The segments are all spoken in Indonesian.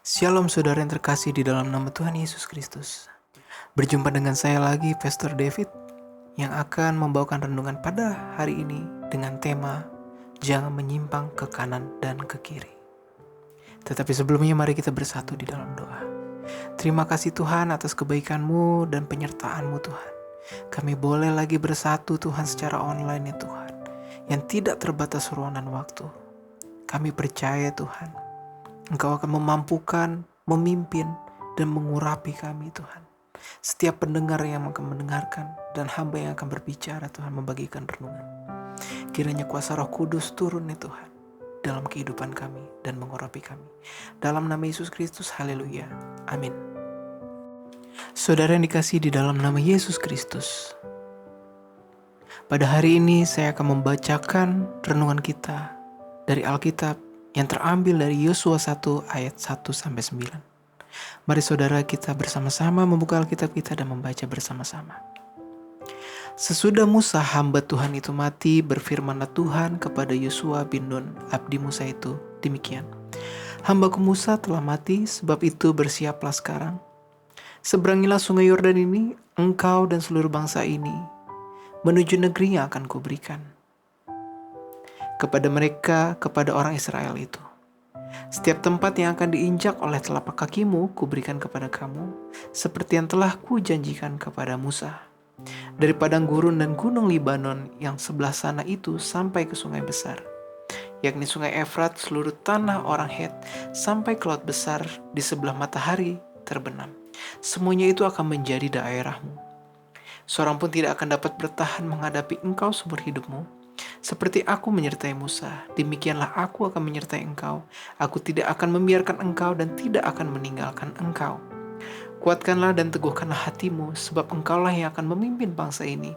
Shalom saudara yang terkasih di dalam nama Tuhan Yesus Kristus. Berjumpa dengan saya lagi, Pastor David, yang akan membawakan renungan pada hari ini dengan tema Jangan menyimpang ke kanan dan ke kiri. Tetapi sebelumnya mari kita bersatu di dalam doa. Terima kasih Tuhan atas kebaikan-Mu dan penyertaan-Mu Tuhan. Kami boleh lagi bersatu Tuhan secara online ya Tuhan, yang tidak terbatas ruang dan waktu. Kami percaya Tuhan, Engkau akan memampukan, memimpin, dan mengurapi kami Tuhan. Setiap pendengar yang akan mendengarkan dan hamba yang akan berbicara Tuhan membagikan renungan. Kiranya kuasa Roh Kudus turun ya Tuhan dalam kehidupan kami dan mengurapi kami. Dalam nama Yesus Kristus, haleluya. Amin. Saudara yang dikasihi di dalam nama Yesus Kristus, pada hari ini saya akan membacakan renungan kita dari Alkitab yang terambil dari Yosua 1 ayat 1-9. Mari saudara kita bersama-sama membuka Alkitab kita dan membaca bersama-sama. Sesudah Musa hamba Tuhan itu mati, berfirmanlah Tuhan kepada Yosua bin Nun, abdi Musa itu, demikian. Hambaku Musa telah mati, sebab itu bersiaplah sekarang. Seberangilah sungai Yordan ini, engkau dan seluruh bangsa ini, menuju negeri yang akan kuberikan kepada mereka, kepada orang Israel itu. Setiap tempat yang akan diinjak oleh telapak kakimu, kuberikan kepada kamu, seperti yang telah kujanjikan kepada Musa. Dari padang gurun dan gunung Libanon yang sebelah sana itu sampai ke sungai besar, yakni sungai Efrat, seluruh tanah orang Het, sampai ke laut besar di sebelah matahari terbenam. Semuanya itu akan menjadi daerahmu. Seorang pun tidak akan dapat bertahan menghadapi engkau seumur hidupmu. Seperti aku menyertai Musa, demikianlah aku akan menyertai engkau. Aku tidak akan membiarkan engkau dan tidak akan meninggalkan engkau. Kuatkanlah dan teguhkanlah hatimu, sebab engkaulah yang akan memimpin bangsa ini,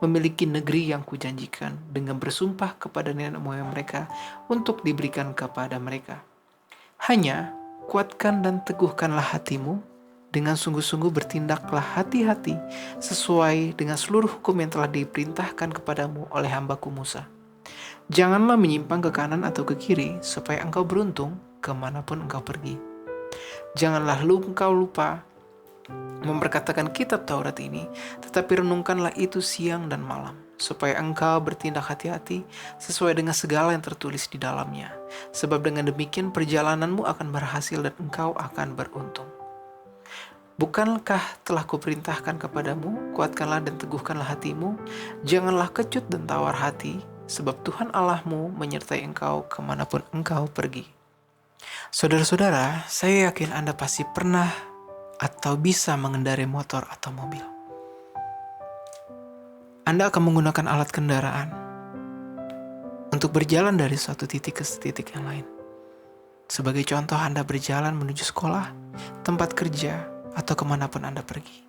memiliki negeri yang kujanjikan, dengan bersumpah kepada nenek moyang mereka untuk diberikan kepada mereka. Hanya kuatkan dan teguhkanlah hatimu, dengan sungguh-sungguh bertindaklah hati-hati sesuai dengan seluruh hukum yang telah diperintahkan kepadamu oleh hambaku Musa. Janganlah menyimpang ke kanan atau ke kiri, supaya engkau beruntung kemanapun engkau pergi. Janganlah engkau lupa memperkatakan kitab Taurat ini, tetapi renungkanlah itu siang dan malam, supaya engkau bertindak hati-hati sesuai dengan segala yang tertulis di dalamnya. Sebab dengan demikian perjalananmu akan berhasil dan engkau akan beruntung. Bukankah telah kuperintahkan kepadamu, kuatkanlah dan teguhkanlah hatimu, janganlah kecut dan tawar hati, sebab Tuhan Allahmu menyertai engkau kemanapun engkau pergi. Saudara-saudara, saya yakin Anda pasti pernah atau bisa mengendarai motor atau mobil. Anda akan menggunakan alat kendaraan untuk berjalan dari suatu titik ke titik yang lain. Sebagai contoh, Anda berjalan menuju sekolah, tempat kerja, atau kemanapun Anda pergi.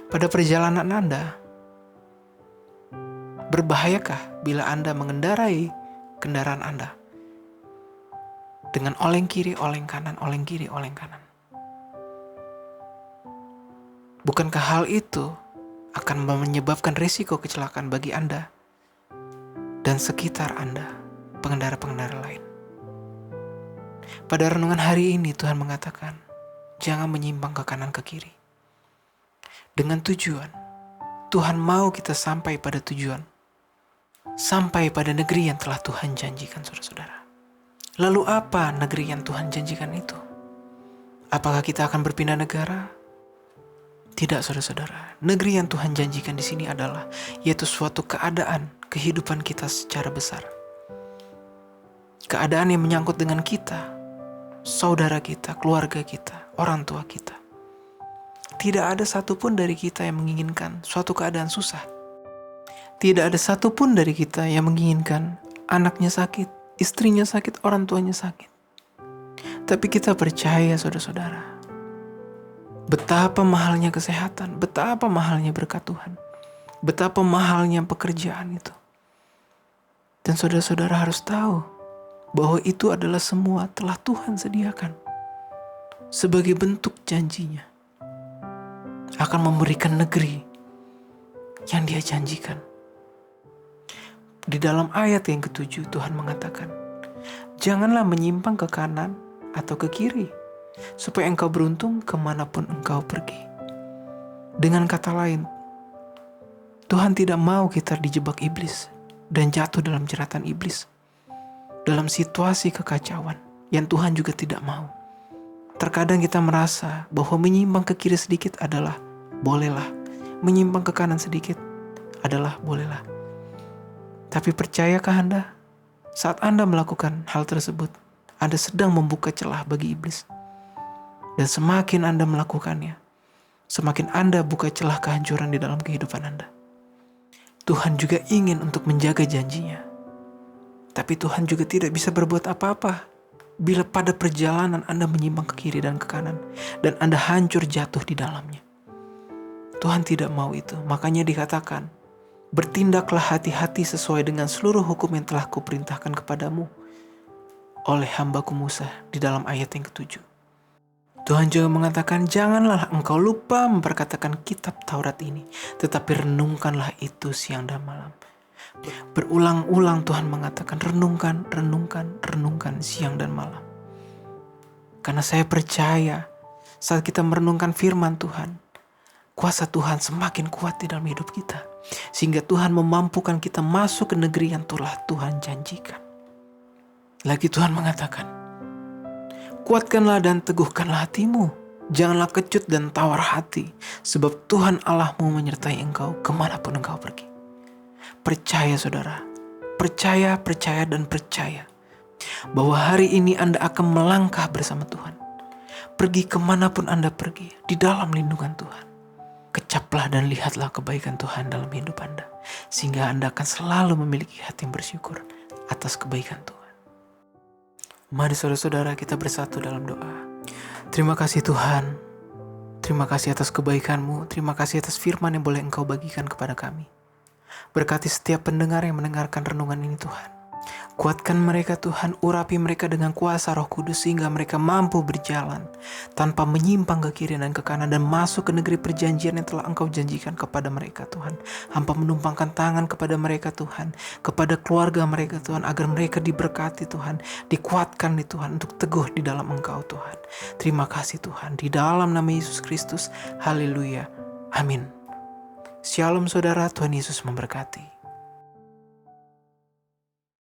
Pada perjalanan Anda, berbahayakah bila Anda mengendarai kendaraan Anda dengan oleng kiri, oleng kanan, oleng kiri, oleng kanan? Bukankah hal itu akan menyebabkan risiko kecelakaan bagi Anda dan sekitar Anda, pengendara-pengendara lain? Pada renungan hari ini Tuhan mengatakan, jangan menyimpang ke kanan ke kiri. Dengan tujuan, Tuhan mau kita sampai pada tujuan. Sampai pada negeri yang telah Tuhan janjikan, saudara-saudara. Lalu apa negeri yang Tuhan janjikan itu? Apakah kita akan berpindah negara? Tidak, saudara-saudara. Negeri yang Tuhan janjikan di sini adalah yaitu suatu keadaan kehidupan kita secara besar. Keadaan yang menyangkut dengan kita, saudara kita, keluarga kita, orang tua kita. Tidak ada satupun dari kita yang menginginkan suatu keadaan susah. Tidak ada satupun dari kita yang menginginkan anaknya sakit, istrinya sakit, orang tuanya sakit. Tapi kita percaya, saudara-saudara, betapa mahalnya kesehatan, betapa mahalnya berkat Tuhan, betapa mahalnya pekerjaan itu. Dan saudara-saudara harus tahu bahwa itu adalah semua telah Tuhan sediakan sebagai bentuk janjinya akan memberikan negeri yang Dia janjikan. Di dalam ayat yang ke-7 Tuhan mengatakan, janganlah menyimpang ke kanan atau ke kiri, supaya engkau beruntung kemanapun engkau pergi. Dengan kata lain, Tuhan tidak mau kita dijebak iblis dan jatuh dalam jeratan iblis, dalam situasi kekacauan yang Tuhan juga tidak mau. Terkadang kita merasa bahwa menyimpang ke kiri sedikit adalah bolehlah, menyimpang ke kanan sedikit adalah bolehlah. Tapi percayakah Anda, saat Anda melakukan hal tersebut, Anda sedang membuka celah bagi iblis. Dan semakin Anda melakukannya, semakin Anda buka celah kehancuran di dalam kehidupan Anda. Tuhan juga ingin untuk menjaga janjinya. Tapi Tuhan juga tidak bisa berbuat apa-apa bila pada perjalanan Anda menyimpang ke kiri dan ke kanan, dan Anda hancur jatuh di dalamnya. Tuhan tidak mau itu, makanya dikatakan, bertindaklah hati-hati sesuai dengan seluruh hukum yang telah kuperintahkan kepadamu oleh hambaku Musa di dalam ayat yang ke-7. Tuhan juga mengatakan, janganlah engkau lupa memperkatakan kitab Taurat ini, tetapi renungkanlah itu siang dan malam. Berulang-ulang Tuhan mengatakan, renungkan, renungkan, renungkan siang dan malam. Karena saya percaya saat kita merenungkan firman Tuhan, kuasa Tuhan semakin kuat di dalam hidup kita, sehingga Tuhan memampukan kita masuk ke negeri yang telah Tuhan janjikan. Lagi Tuhan mengatakan, kuatkanlah dan teguhkanlah hatimu. Janganlah kecut dan tawar hati, sebab Tuhan Allahmu menyertai engkau kemanapun engkau pergi. Percaya saudara, percaya dan percaya bahwa hari ini Anda akan melangkah bersama Tuhan. Pergi kemanapun Anda pergi, di dalam lindungan Tuhan. Kecaplah dan lihatlah kebaikan Tuhan dalam hidup Anda, sehingga Anda akan selalu memiliki hati yang bersyukur atas kebaikan Tuhan. Mari saudara-saudara kita bersatu dalam doa. Terima kasih Tuhan. Terima kasih atas kebaikan-Mu. Terima kasih atas firman yang boleh Engkau bagikan kepada kami. Berkati setiap pendengar yang mendengarkan renungan ini Tuhan. Kuatkan mereka Tuhan, urapi mereka dengan kuasa Roh Kudus sehingga mereka mampu berjalan tanpa menyimpang ke kiri dan ke kanan dan masuk ke negeri perjanjian yang telah Engkau janjikan kepada mereka Tuhan. Hampa menumpangkan tangan kepada mereka Tuhan, kepada keluarga mereka Tuhan, agar mereka diberkati Tuhan, dikuatkan nih Tuhan untuk teguh di dalam Engkau Tuhan. Terima kasih Tuhan, di dalam nama Yesus Kristus, haleluya, amin. Shalom saudara, Tuhan Yesus memberkati.